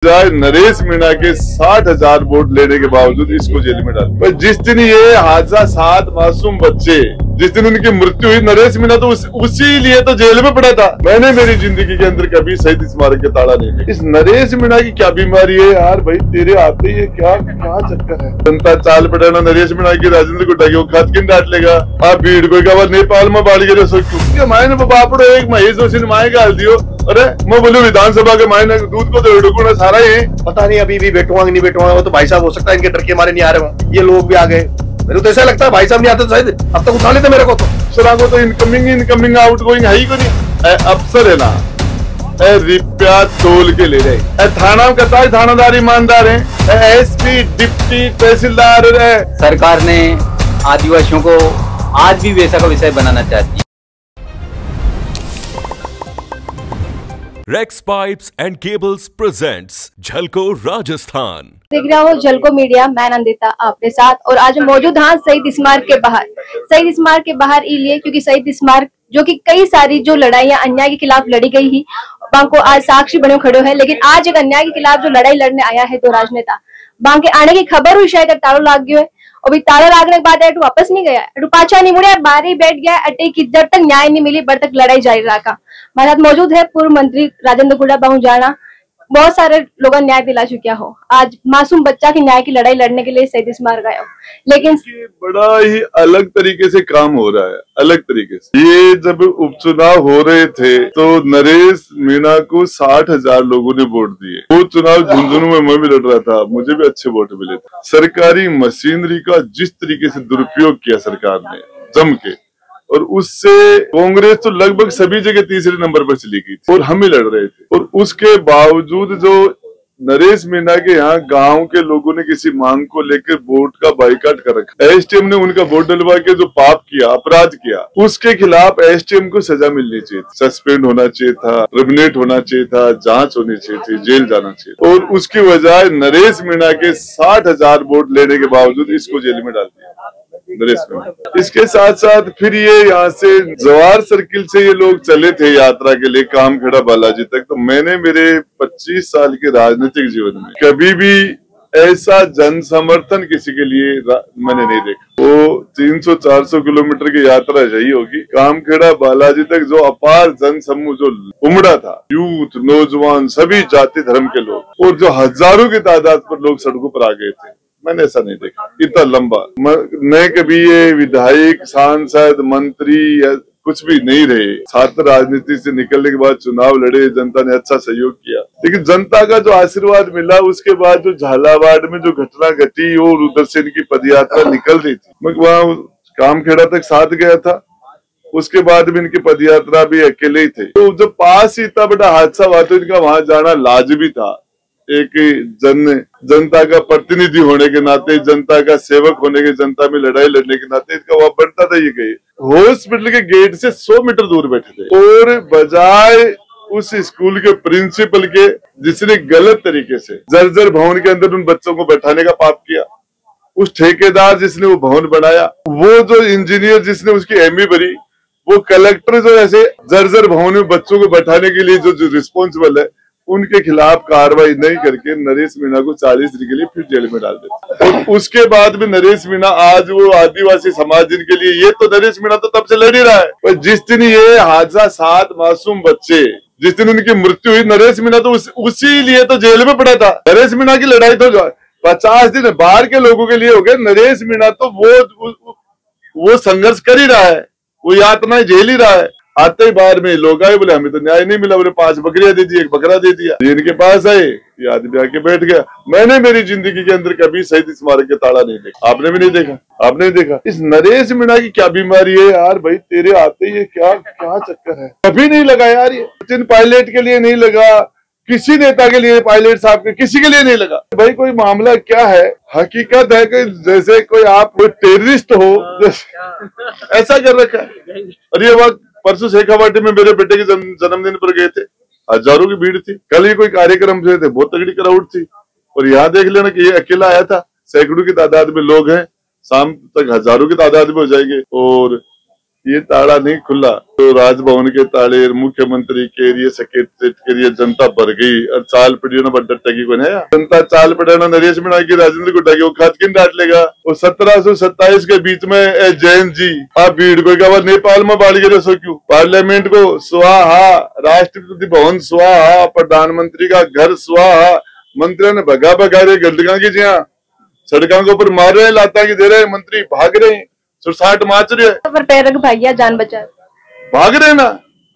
नरेश मीणा के 60,000 वोट लेने के बावजूद इसको जेल में डाल। पर जिस दिन ये हादसा 7 मासूम बच्चे, जिस दिन उनकी मृत्यु हुई, नरेश मीणा तो उसी लिए तो जेल में पड़ा था। मैंने मेरी जिंदगी के अंदर कभी शहीद स्मारक के ताला नहीं दिया। इस नरेश मीणा की क्या बीमारी है यार भाई, तेरे आते ही क्या चक्कर है। जनता चाल पड़ाना नरेश मीणा की राजेंद्र गुड्डा की खाद किन डांट लेगा। आप भीड़ कोई का नेपाल में बाढ़ गिरे सोचो मायने बापड़ो एक महेश जोशी ने माए गाल दियो। अरे मैं बोलूं विधानसभा के मायने दूध को तो डुकूना सारा ही पता नहीं अभी भी बैठूंगा नहीं बैठूंगा। वो तो भाई साहब हो सकता है इनके डर के मारे नहीं आ रहे हो। ये लोग भी आ गए, मेरे तो ऐसा लगता है भाई साहब नहीं आते तो शायद अब तक उठा लेते मेरे को। तो सरा को तो इनकमिंग आउट गोइंग है ही को नहीं। अफसर है ना रिप्या तोल के ले रहे। थाना का थानादार ईमानदार है। एसपी डिप्टी तहसीलदार है। सरकार ने आदिवासियों को आज भी वैसा का विषय बनाना चाहती है। Rex pipes and cables presents Jhalko Rajasthan. देख रहा हो झलको मीडिया, मैं नंदिता आपके साथ। और आज मौजूद हाँ शहीद स्मारक के बाहर। शहीद स्मारक के बाहर इसलिए क्योंकि शहीद स्मारक जो कि कई सारी जो लड़ाइयां अन्याय के खिलाफ लड़ी गई ही को आज साक्षी बने खड़े हैं। लेकिन आज एक अन्याय के खिलाफ जो लड़ाई लड़ने आया है दो राजनेता, बांके आने की खबर हुई शायद तालों लाग गयो है। और ताला लागने के बाद वापस नहीं गया, पाछा नहीं मुड़े, बाहर ही बैठ गया। अटे की जब तक न्याय नहीं मिली बड़ तक लड़ाई जारी रखा। हमारे साथ मौजूद है पूर्व मंत्री राजेंद्र गुड्डा बहुजाना। बहुत सारे लोग न्याय दिला चुका हो। आज मासूम बच्चा की न्याय की लड़ाई लड़ने के लिए शहीद स्मारक आया हो। लेकिन बड़ा ही अलग तरीके से काम हो रहा है, अलग तरीके से। ये जब उपचुनाव हो रहे थे तो नरेश मीणा को 60,000 लोगों ने वोट दिए। वो चुनाव झुंझुनू में मैं भी लड़ रहा था, मुझे भी अच्छे वोट मिले थे। सरकारी मशीनरी का जिस तरीके से दुरुपयोग किया सरकार ने जम के, और उससे कांग्रेस तो लगभग सभी जगह तीसरे नंबर पर चली गई थी और हम ही लड़ रहे थे। और उसके बावजूद जो नरेश मीणा के यहाँ गांव के लोगों ने किसी मांग को लेकर वोट का बाइकाट कर रखा। एसटीएम ने उनका वोट डलवा के जो पाप किया, अपराध किया, उसके खिलाफ एसटीएम को सजा मिलनी चाहिए, सस्पेंड होना चाहिए था, रिमिनेट होना चाहिए था, जांच होनी चाहिए थी, जेल जाना चाहिए। और उसकी बजाय नरेश मीणा के 60,000 वोट लेने के बावजूद इसको जेल में डाल दिया नरेश मीणा। इसके साथ साथ फिर ये यहाँ से जवार सर्किल से ये लोग चले थे यात्रा के लिए कामखेड़ा बालाजी तक। तो मैंने मेरे 25 साल के राजनीतिक जीवन में कभी भी ऐसा जन समर्थन किसी के लिए मैंने नहीं देखा। वो 300-400 किलोमीटर की यात्रा यही होगी कामखेड़ा बालाजी तक, जो अपार जन समूह जो उमड़ा था, यूथ, नौजवान, सभी जाति धर्म के लोग, और जो हजारों की तादाद पर लोग सड़कों पर आ गए थे। मैंने ऐसा नहीं देखा इतना लंबा। मैं कभी ये विधायक, सांसद, मंत्री या कुछ भी नहीं रहे। छात्र राजनीति से निकलने के बाद चुनाव लड़े, जनता ने अच्छा सहयोग किया। लेकिन जनता का जो आशीर्वाद मिला, उसके बाद जो झालावाड़ में जो घटना घटी और उधर से इनकी पदयात्रा निकल रही थी, मैं वहाँ कामखेड़ा तक साथ गया था। उसके बाद भी इनकी पदयात्रा भी अकेले ही थे। तो जब पास ही इतना बड़ा हादसा हुआ तो इनका वहां जाना लाजमी था। एक जनता का प्रतिनिधि होने के नाते, जनता का सेवक होने के, जनता में लड़ाई लड़ने के नाते इनका वहां बनता था। ये गए हॉस्पिटल के गेट से 100 मीटर दूर बैठे थे, और बजाय उस स्कूल के प्रिंसिपल के, जिसने गलत तरीके से जर्जर भवन के अंदर उन बच्चों को बैठाने का पाप किया, उस ठेकेदार जिसने वो भवन बनाया, वो जो इंजीनियर जिसने उसकी एमई भरी, वो कलेक्टर जो ऐसे जर्जर भवन में बच्चों को बैठाने के लिए जो रिस्पॉन्सिबल है, उनके खिलाफ कार्रवाई नहीं करके नरेश मीणा को 40 दिन के लिए फिर जेल में डाल देते। और उसके बाद भी नरेश मीणा आज वो आदिवासी समाज जिनके लिए, ये तो नरेश मीणा तो तब से लड़ ही रहा है। पर जिस दिन ये हादसा 7 मासूम बच्चे, जिस दिन उनकी मृत्यु हुई, नरेश मीणा तो उसी लिए तो जेल में पड़ा था। नरेश मीणा की लड़ाई तो 50 दिन बाहर के लोगों के लिए हो गए। नरेश मीणा तो वो संघर्ष कर ही रहा है, वो यातनाएं झेल ही रहा है। आते ही बाहर में लोग आए, बोले हमें तो न्याय नहीं मिला, बोले 5 बकरियां दे दी, 1 बकरा दे दिया। ये इनके पास आए, ये आदमी आके बैठ गया। मैंने मेरी जिंदगी के अंदर कभी शहीद स्मारक के ताला नहीं देखा। आपने भी नहीं देखा, आपने नहीं देखा। इस नरेश मीणा की क्या बीमारी है यार भाई, तेरे आते ही क्या चक्कर है। कभी नहीं लगा यार, ये सचिन पायलट के लिए नहीं लगा, किसी नेता के लिए, पायलट साहब के, किसी के लिए नहीं लगा। भाई कोई मामला क्या है, हकीकत है कि जैसे कोई आप कोई टेररिस्ट हो ऐसा कर रखा है। और ये वक्त परसों शेखावाटी में मेरे बेटे के जन्मदिन पर गए थे, हजारों की भीड़ थी। कल ही कोई कार्यक्रम से थे, बहुत तगड़ी क्राउड थी। और यहाँ देख लेना कि ये अकेला आया था, सैकड़ों की तादाद में लोग हैं, शाम तक हजारों की तादाद में हो जाएंगे। और ये ताला नहीं खुला तो राजभवन के ताले, मुख्यमंत्री के लिए, सेक्रेटरीट के लिए जनता भर गई और चाल पड़ी ना बड्डा टगी को नया जनता चाल पड़ा नरेश मीणा की, राजेंद्र को टगी, वो खाद किन डाट लेगा। और 1727 के बीच में जैन जी आप भीड़ को नेपाल में बाढ़ गिरे सो क्यों, पार्लियामेंट को स्वाहा, राष्ट्रपति भवन स्वाहा, प्रधानमंत्री का घर स्वाहा, मंत्रियों ने भगा भगा रहे गंदगा की जिया सड़कों के ऊपर मार रहे हैं, लाता की दे रहे हैं, मंत्री भाग रहे हैं, सुरसाट माच रहे हैं, पर पैर रख भाइया जान बचा भाग रहे ना।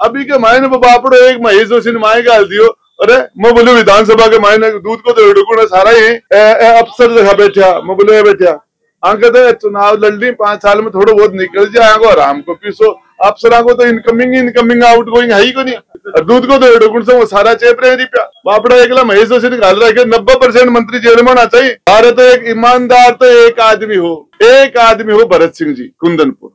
अभी के मायने बापड़ो एक महेश जोशी ने माए गाल दियो, अरे मैं बोले विधानसभा के मायने दूध को तो ढुकना सारा ही अफसर जगह बैठा, मैं बोले बैठा आंख चुनाव लड़ ली 5 साल में थोड़ा बहुत निकल जाए आगो आराम को पीसो, अफसर को तो इनकमिंग आउट गोइंग है ही को नहीं, और दूध को तो ढुकन से वो सारा चेप रहे रिपया बापड़ा एकला महेश जोशी ने गाल रहा है 90% मंत्री जेल में होना चाहिए। अरे तो एक ईमानदार तो एक आदमी हो भरत सिंह जी कुंदनपुर,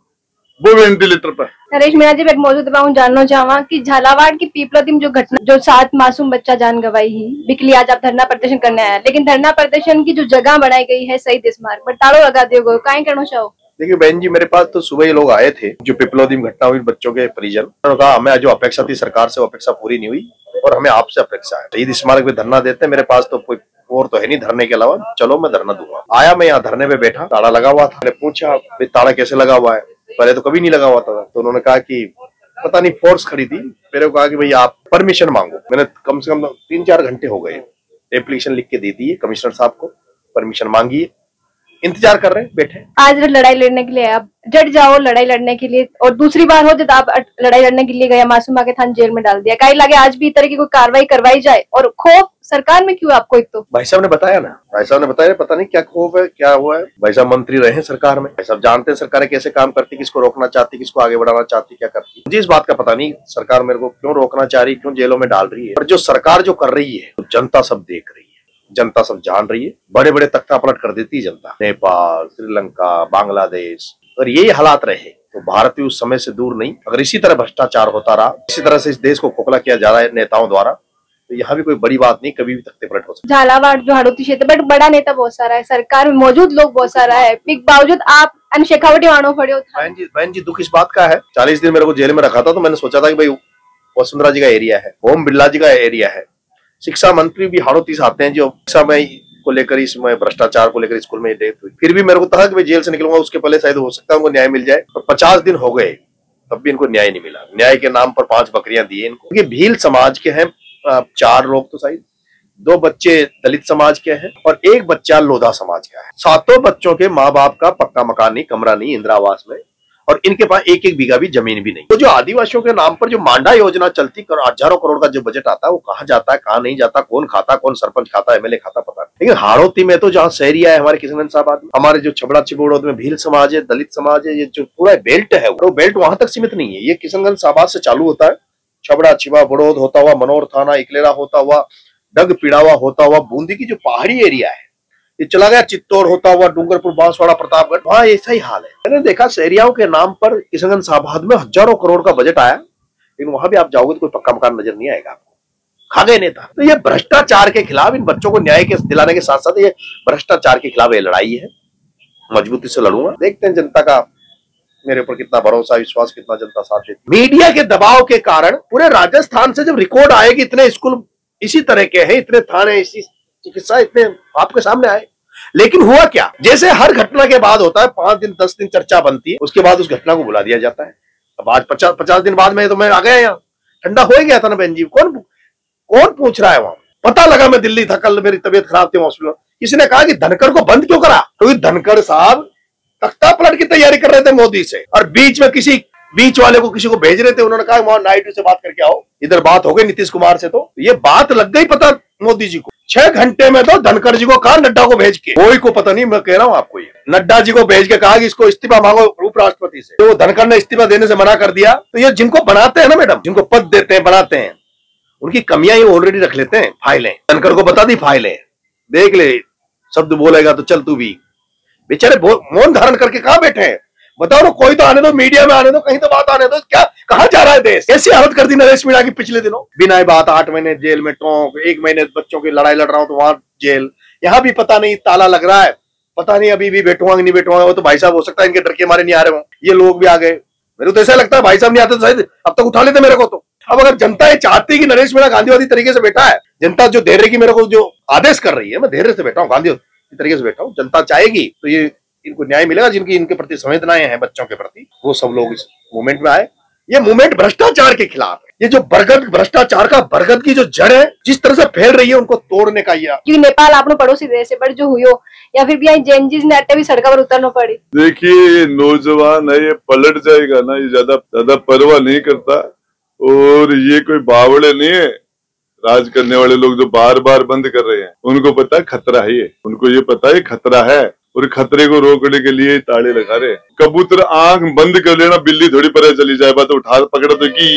वो वेंटिलेटर पर। नरेश मीणा जी मौजूद हूँ, जानना चाहवा कि झालावाड़ की पीपलोदिम जो घटना, जो 7 मासूम बच्चा जान गवाई ही बिकली, आज आप धरना प्रदर्शन करने आया, लेकिन धरना प्रदर्शन की जो जगह बनाई गई है शहीद स्मारक पर ताड़ो लगा दियो काहे करना चाहो। देखिए बहन जी, मेरे पास तो सुबह ही लोग आए थे जो पिपलोदिम घटना हुई, बच्चों के परिजन, उन्होंने कहा हमें जो अपेक्षा थी सरकार से वो अपेक्षा पूरी नहीं हुई और हमें आपसे अपेक्षा है, शहीद स्मारक पे धरना देते हैं, मेरे पास तो कोई और तो है नहीं धरने के अलावा, चलो मैं धरना दूंगा। आया, मैं यहाँ धरने पे बैठा, ताला लगा हुआ था, मैंने पूछा ताला कैसे लगा हुआ है, पहले तो कभी नहीं लगा हुआ था, तो उन्होंने कहा कि पता नहीं फोर्स खड़ी थी, मेरे को कहा कि भाई आप परमिशन मांगो। मैंने कम से कम 3-4 घंटे हो गए, एप्लीकेशन लिख के दे दी है कमिश्नर साहब को, परमिशन मांगी है, इंतजार कर रहे हैं बैठे। आज लड़ाई लड़ने के लिए आप जट जाओ लड़ाई लड़ने के लिए, और दूसरी बार हो जब आप लड़ाई लड़ने के लिए गया, मासूमा के थान जेल में डाल दिया, कहीं लगे आज भी इस तरह की कोई कार्रवाई करवाई जाए, और खौफ सरकार में क्यों आपको? एक तो भाई साहब ने बताया ना, भाई साहब ने बताया, पता नहीं क्या खौफ है, क्या हुआ है। भाई साहब मंत्री रहे हैं सरकार में, भाई साहब जानते हैं सरकारें कैसे काम करती, किसको रोकना चाहती, किसको आगे बढ़ाना चाहती, क्या करती। मुझे इस बात का पता नहीं सरकार मेरे को क्यों रोकना चाह रही, क्यों जेलों में डाल रही है, पर जो सरकार जो कर रही है जनता सब देख रही है, जनता सब जान रही है, बड़े बड़े तख्ता पलट कर देती है जनता, नेपाल, श्रीलंका, बांग्लादेश, अगर यही हालात रहे तो भारत भी उस समय से दूर नहीं। अगर इसी तरह भ्रष्टाचार होता रहा, इसी तरह से इस देश को खोखला किया जा रहा है नेताओं द्वारा, तो यहाँ भी कोई बड़ी बात नहीं, कभी भी तख्ते पलट हो सकता है। झालावाड़ जो हाड़ौती क्षेत्र, बट बड़ा नेता बहुत सारा है, सरकार में मौजूद लोग बहुत सारा है, बावजूद आप शेखावटी वाणो पड़े हो। बहन जी दुख इस बात का है, 40 दिन मेरे को जेल में रखा था, तो मैंने सोचा था कि भाई वसुंधरा जी का एरिया है, ओम बिरला जी का एरिया है, शिक्षा मंत्री भी हाड़ौती से आते हैं, जो शिक्षा में को लेकर, इसमें भ्रष्टाचार को लेकर स्कूल में डेथ हुई, फिर भी मेरे को था कि मैं जेल से निकलूंगा उसके पहले शायद हो सकता है उनको न्याय मिल जाए, और 50 दिन हो गए तब भी इनको न्याय नहीं मिला। न्याय के नाम पर 5 बकरियां दी इनको। ये भील समाज के हैं 4 लोग, तो शायद 2 बच्चे दलित समाज के हैं और 1 बच्चा लोधा समाज का है। 7 बच्चों के माँ बाप का पक्का मकान नहीं, कमरा नहीं, इंदिरा आवास में, और इनके पास 1-1 बीघा भी जमीन भी नहीं। तो जो आदिवासियों के नाम पर जो मांडा योजना चलती, हजारों करोड़ का जो बजट आता है, वो कहाँ जाता है, कहाँ नहीं जाता, कौन खाता, कौन सरपंच खाता, एमएलए खाता, पता नहीं। लेकिन हाड़ौती में तो जहाँ शहरिया है, हमारे किशनगंज साहब, हमारे जो छबड़ा चिबोड़ में भील समाज है, दलित समाज है, ये जो पूरा बेल्ट है, वो बेल्ट वहां तक सीमित नहीं है। ये किशनगंज साहब से चालू होता है, छबड़ा छिबा बड़ौद होता हुआ, मनोर थाना, इकलेरा होता हुआ, डग पिड़ावा होता हुआ, बूंदी की जो पहाड़ी एरिया है, ये चला गया चित्तौड़ होता हुआ, डूंगरपुर, बांसवाड़ा, प्रतापगढ़, वहां ऐसा ही हाल है। मैंने देखा शहरियाओं के नाम पर किशनगंज साहबाद में हजारों करोड़ का बजट आया, लेकिन वहां भी आप जाओगे तो कोई पक्का मकान नजर नहीं आएगा आपको, खा गए नेता। तो ये भ्रष्टाचार के खिलाफ, इन बच्चों को न्याय के दिलाने के साथ साथ ये भ्रष्टाचार के खिलाफ ये लड़ाई है, मजबूती से लड़ूंगा। देखते हैं जनता का मेरे ऊपर कितना भरोसा, विश्वास, कितना जनता साथ देती। मीडिया के दबाव के कारण पूरे राजस्थान से जब रिकॉर्ड आए कि इतने स्कूल इसी तरह के हैं, इतने थाने, इसी चिकित्सा, इतने आपके सामने आए, लेकिन हुआ क्या, जैसे हर घटना के बाद होता है 5 दिन 10 दिन चर्चा बनती है, उसके बाद उस घटना को बुला दिया जाता है। अब आज 50 दिन बाद में तो मैं आ गया, यहाँ ठंडा हो गया था ना बहन जी, कौन पूछ रहा है वहां। पता लगा मैं दिल्ली था, कल मेरी तबीयत खराब थी हॉस्पिटल, किसी ने कहा कि धनखड़ को बंद क्यों करा, क्योंकि धनखड़ साहब तख्ता पलट की तैयारी कर रहे थे मोदी से, और बीच में किसी बीच वाले को किसी को भेज रहे थे, उन्होंने कहा वहां नायडू से बात करके आओ। इधर बात हो गई नीतीश कुमार से, तो ये बात लग गई पता मोदी जी को। 6 घंटे में तो धनखड़ जी को कहा, नड्डा को भेज के, कोई को पता नहीं, मैं कह रहा हूं आपको, ये नड्डा जी को भेज के कहा कि इसको इस्तीफा मांगो उपराष्ट्रपति से, तो धनखड़ ने इस्तीफा देने से मना कर दिया। तो ये जिनको बनाते हैं ना मैडम, जिनको पद देते हैं, बनाते हैं, उनकी कमियां ये ऑलरेडी रख लेते हैं, फाइलें। धनखड़ को बता दी फाइलें, देख ले, शब्द बोलेगा तो चल तू भी। बेचारे मौन धारण करके कहां बैठे हैं, बताओ ना, कोई तो आने दो, मीडिया में आने दो, कहीं तो बात आने दो। क्या कहां जा रहा है देश, कैसी हालत कर दी नरेश मीणा की पिछले दिनों, बिना बात 8 महीने जेल में टोंक, 1 महीने बच्चों की लड़ाई लड़ रहा हूं तो वहां जेल, यहां भी पता नहीं ताला लग रहा है, पता नहीं अभी भी बैठूंगा नहीं बैठूंगा। वो तो भाई साहब हो सकता है इनके डर के मारे नहीं आ रहे हो, ये लोग भी आ गए, मेरे को तो ऐसा लगता है भाई साहब नहीं आते तो शायद अब तक उठा लेते मेरे को। तो अब अगर जनता ये चाहती है कि नरेश मीणा गांधीवादी तरीके से बैठा है, जनता जो धैर्य की मेरे को जो आदेश कर रही है, मैं धैर्य से बैठा हूँ, गांधीवादी तरीके से बैठा हूँ, जनता चाहेगी तो ये इनको न्याय मिलेगा। जिनकी इनके प्रति संवेदनाएं हैं बच्चों के प्रति, वो सब लोग इस मूवमेंट में आए। ये मूवमेंट भ्रष्टाचार के खिलाफ है। ये जो बरगद भ्रष्टाचार का बरगद की जो जड़ है जिस तरह से फैल रही है, उनको तोड़ने का ये। क्योंकि नेपाल आपनो पड़ोसी देश है, बट जो हुई हो या फिर भी यहाँ जेएनजी ने अट्टे भी सड़कों पर उतरना पड़ी। देखिए ये नौजवान है, ये पलट जाएगा ना, ये ज्यादा परवाह नहीं करता, और ये कोई बावड़े नहीं है। राज करने वाले लोग जो बार बार बंद कर रहे हैं, उनको पता है खतरा है, ये उनको ये पता है खतरा है, और खतरे को रोकने के लिए ताले लगा रहे। कबूतर आंख बंद कर लेना, बिल्ली थोड़ी परे चली जाए, बात उठा पकड़ तो की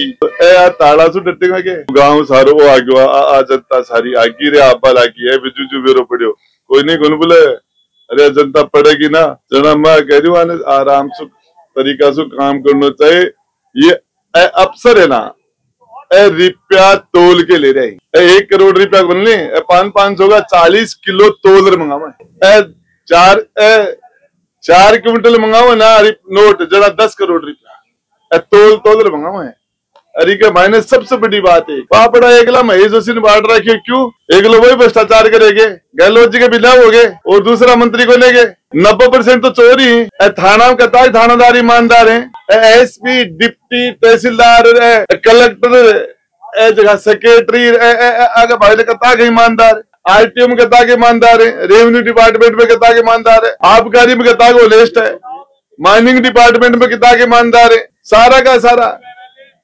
यार ताला सु डटे के गाँव सारो वो आगे आ जनता सारी आगी रे आपा लागी है, बिजू जू बेरो पड़ो कोई नहीं कौन बोले। अरे जनता पड़ेगी ना, जना मैं कह रही हूँ आराम से तरीका से काम करना चाहिए। ये अफसर है ना, रुपया तोल के ले रहे हैं, 1 करोड़ रुपया बनने 500 का 40 किलो तोल मंगावा, 4 क्विंटल मंगाओ ना नोट जरा 10 करोड़ रुपया तोल मंगाओ है। अरे क्या मायने सबसे बड़ी बात है, पापड़ा एकला महेश जोशी ने बांट रखे, क्यों एकलो वही भ्रष्टाचार करेंगे, गहलोत जी के बिना हो गए और दूसरा मंत्री को लेंगे। 90% तो चोरी है। थाना में कतार थानादार ईमानदार है, एसपी डिप्टी तहसीलदार कलेक्टर जगह सेक्रेटरी आगे भाई कतार के ईमानदार, आरटीओ में कता के ईमानदार है, रेवेन्यू डिपार्टमेंट में कता के ईमानदार है, आबकारी में कता को लिस्ट है, माइनिंग डिपार्टमेंट में कता के ईमानदार है, सारा का सारा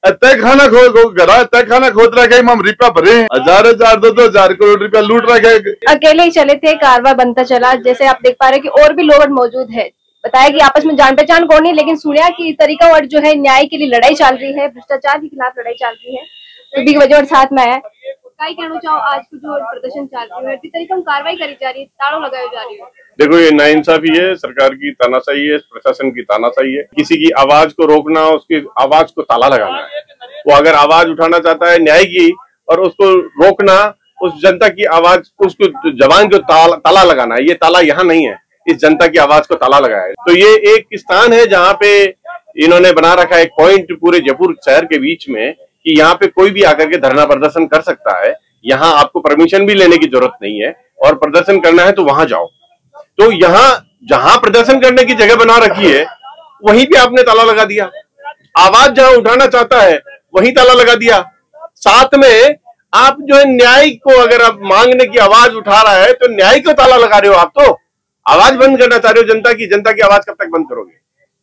तय खाना खोद रखे हम रुपया भरे 1000 2,000 करोड़ रुपया लूट रखे। अकेले ही चले थे, कारवां बनता चला। जैसे आप देख पा रहे हैं कि और भी लोग मौजूद है। बताया कि आपस में जान पहचान कौन नहीं, लेकिन सुनिया कि तरीका और जो है न्याय के लिए लड़ाई चल रही है, भ्रष्टाचार के खिलाफ लड़ाई चल रही है, तो भी वजह और साथ में है। क्या कहना चाहो आज को जो प्रदर्शन चल रही है, किस तरीके से कार्रवाई करी जा रही है, तालों लगाई जा रही है? देखो ये नाइंसाफी है, सरकार की तानाशाही है, प्रशासन की तानाशाही है। किसी की आवाज को रोकना, उसकी आवाज को ताला लगाना है। वो अगर आवाज उठाना चाहता है न्याय की और उसको रोकना, उस जनता की आवाज, उसको जबान को ताला लगाना है। ये ताला यहाँ नहीं है, इस जनता की आवाज को ताला लगाया है। तो ये एक स्थान है जहाँ पे इन्होंने बना रखा है एक पॉइंट पूरे जयपुर शहर के बीच में कि यहाँ पे कोई भी आकर के धरना प्रदर्शन कर सकता है। यहाँ आपको परमिशन भी लेने की जरूरत नहीं है, और प्रदर्शन करना है तो वहां जाओ। तो यहाँ जहां प्रदर्शन करने की जगह बना रखी है वहीं पे आपने ताला लगा दिया। आवाज जहां उठाना चाहता है वहीं ताला लगा दिया। साथ में आप जो है न्याय को, अगर आप मांगने की आवाज उठा रहा है तो न्याय को ताला लगा रहे हो। आप तो आवाज बंद करना चाह रहे हो जनता की आवाज कब तक बंद करोगे?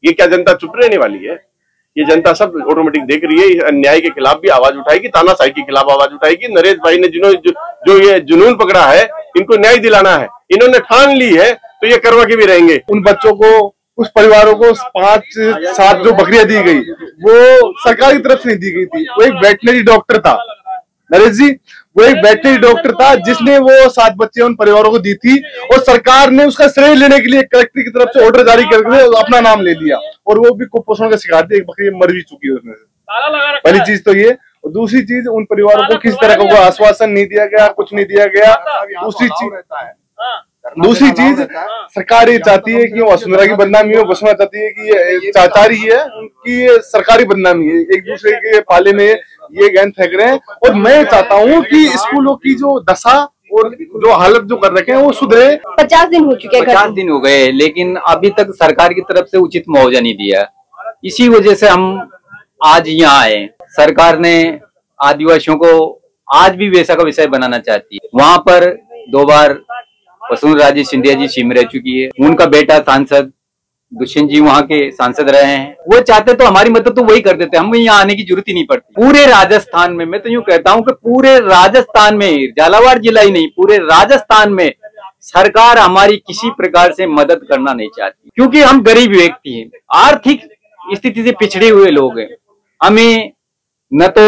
ये क्या जनता चुप रहने वाली है? ये जनता सब ऑटोमेटिक देख रही है। अन्याय के खिलाफ भी आवाज उठाएगी, तानाशाही के खिलाफ आवाज उठाएगी। नरेश भाई ने जो ये जुनून पकड़ा है, इनको न्याय दिलाना है, इन्होंने ठान ली है तो ये करवा के भी रहेंगे। उन बच्चों को, उस परिवारों को 5-7 जो बकरियां दी गई वो सरकार की तरफ से नहीं दी गई थी। वो एक वेटनरी डॉक्टर था, नरेश जी, वो एक वेटनरी डॉक्टर था जिसने वो 7 बच्चे उन परिवारों को दी थी, और सरकार ने उसका श्रेय लेने के लिए कलेक्टर की तरफ से ऑर्डर जारी करके अपना नाम ले लिया, और वो भी कुपोषण का शिकार थी। एक बकरी मर भी चुकी है उसमें से। पहली चीज तो ये, और दूसरी चीज उन परिवारों को किसी तरह का कोई आश्वासन नहीं दिया गया, कुछ नहीं दिया गया। दूसरी चीज सरकार ये चाहती है कि वसुंधरा की बदनामी हो, वसुंधरा चाहती है कि ये चाचा रही है उनकी ये सरकारी बदनामी है। एक दूसरे के पाले में ये गेंद फेंक रहे हैं, और मैं चाहता हूँ कि स्कूलों की जो दशा और जो हालत जो कर रखे हैं वो सुधरे। 50 दिन हो चुके हैं, 50 दिन हो गए, लेकिन अभी तक सरकार की तरफ से उचित मुआवजा नहीं दिया। इसी वजह से हम आज यहाँ आए। सरकार ने आदिवासियों को आज भी वैसा का विषय बनाना चाहती है। वहाँ पर 2 बार वसुंधरा जी सिंधिया जी सीएम रह चुकी है, उनका बेटा सांसद दुष्यंत जी वहाँ के सांसद रहे हैं। वो चाहते तो हमारी मदद तो वही कर देते, हम यहाँ आने की जरूरत ही नहीं पड़ती। पूरे राजस्थान में, मैं तो यूँ कहता हूँ कि पूरे राजस्थान में, झालावाड़ जिला ही नहीं, पूरे राजस्थान में सरकार हमारी किसी प्रकार से मदद करना नहीं चाहती, क्योंकि हम गरीब व्यक्ति हैं, आर्थिक स्थिति से पिछड़े हुए लोग हैं। हमें न तो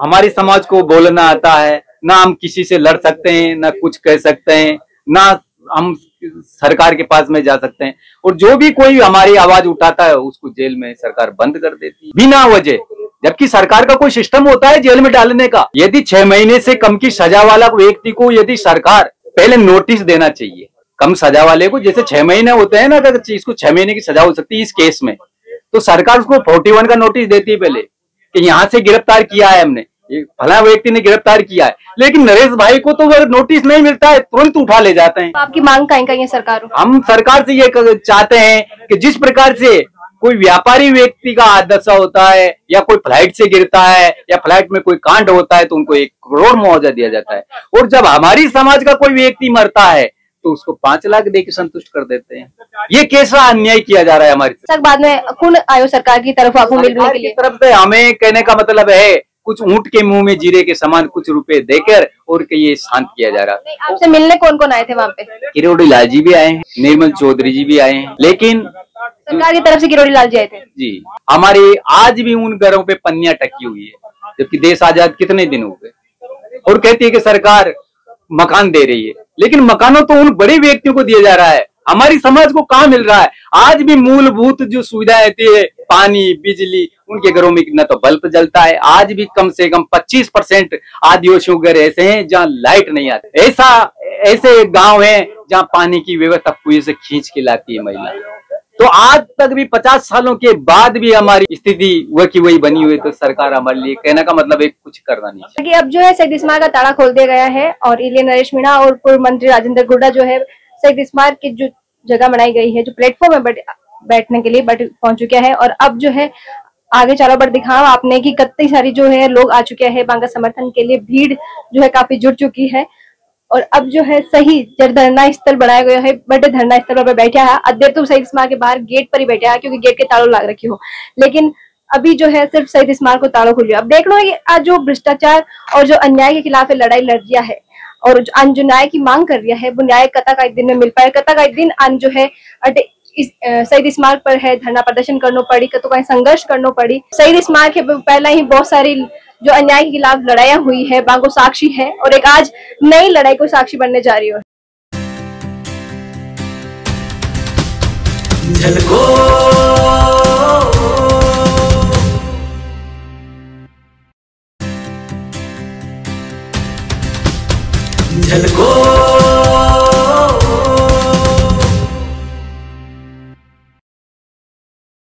हमारे समाज को बोलना आता है, ना हम किसी से लड़ सकते हैं, ना कुछ कह सकते हैं, ना हम सरकार के पास में जा सकते हैं। और जो भी कोई हमारी आवाज उठाता है उसको जेल में सरकार बंद कर देती है बिना वजह, जबकि सरकार का कोई सिस्टम होता है जेल में डालने का। यदि 6 महीने से कम की सजा वाला व्यक्ति को यदि सरकार पहले नोटिस देना चाहिए, कम सजा वाले को, जैसे 6 महीने होते हैं ना, अगर इसको 6 महीने की सजा हो सकती है इस केस में, तो सरकार उसको 41 का नोटिस देती है पहले कि यहाँ से गिरफ्तार किया है हमने, फला व्यक्ति ने गिरफ्तार किया है। लेकिन नरेश भाई को तो वो नोटिस नहीं मिलता है, तुरंत उठा ले जाते हैं। आपकी मांग कहीं है सरकार? हम सरकार से ये चाहते हैं कि जिस प्रकार से कोई व्यापारी व्यक्ति का हादसा होता है या कोई फ्लाइट से गिरता है या फ्लाइट में कोई कांड होता है तो उनको 1 करोड़ मुआवजा दिया जाता है, और जब हमारी समाज का कोई व्यक्ति मरता है तो उसको 5 लाख दे के संतुष्ट कर देते हैं। ये कैसा अन्याय किया जा रहा है हमारी सर? बाद में कौन आयो सरकार की तरफ आपको मिलने के लिए? तरफ से हमें कहने का मतलब है कुछ ऊंट के मुंह में जीरे के समान कुछ रुपए देकर और कि ये शांत किया जा रहा है। आपसे मिलने कौन कौन आए थे वहाँ पे? किरोड़ी लाल जी भी आए हैं, निर्मल चौधरी जी भी आए हैं, लेकिन सरकार की तरफ से किरोड़ी लाल जी आए थे जी। हमारी आज भी उन घरों पे पन्नियां टकी हुई है, जबकि देश आजाद कितने दिन हो गए, और कहती है कि सरकार मकान दे रही है, लेकिन मकानों तो उन बड़े व्यक्तियों को दिया जा रहा है, हमारी समाज को कहाँ मिल रहा है? आज भी मूलभूत जो सुविधाएं होती है, पानी, बिजली, उनके घरों में न तो बल्ब जलता है। आज भी कम से कम 25% आदिवासियों के घर ऐसे हैं जहाँ लाइट नहीं आती। ऐसे गांव हैं जहाँ पानी की व्यवस्था कुएं से खींच के लाती है महिला। तो आज तक भी 50 सालों के बाद भी हमारी स्थिति वह की वही बनी हुई। तो सरकार हमारे लिए, कहने का मतलब है, कुछ करना नहीं चाहिए। अब जो है शहीद स्मारक का ताला खोल दिया गया है और इलिया नरेश मीणा और पूर्व मंत्री राजेंद्र गुड्डा जो है शहीद स्मारक की जो जगह बनाई गई है, जो प्लेटफॉर्म है बैठने के लिए पहुंच चुका है। और अब जो है आगे चारों पर दिखाओ आपने कि कितनी सारी जो है लोग आ चुके हैं बांका समर्थन के लिए, भीड़ जो है काफी जुट चुकी है। और अब जो है सही धरना स्थल बनाया गया है, बड़े धरना स्थल पर बैठा है। अदेर तो शहीद स्मारक के बाहर गेट पर ही बैठा है क्योंकि गेट के तालों लाग रखी हो, लेकिन अभी जो है सिर्फ शहीद स्मारक को तालों खुलियो। अब देख लो ये आज जो भ्रष्टाचार और जो अन्याय के खिलाफ लड़ाई लड़ रहा है और जो न्याय की मांग कर रहा है, वो न्याय कथा का एक दिन में मिल पाए। कथा का एक दिन अन जो है इस शहीद स्मारक पर है धरना प्रदर्शन करना पड़ी, कतो कहीं संघर्ष करना पड़ी। शहीद स्मारक के पहला ही बहुत सारी जो अन्याय के खिलाफ लड़ाइयां हुई है, बांको साक्षी है, और एक आज नई लड़ाई को साक्षी बनने जा रही है। झलको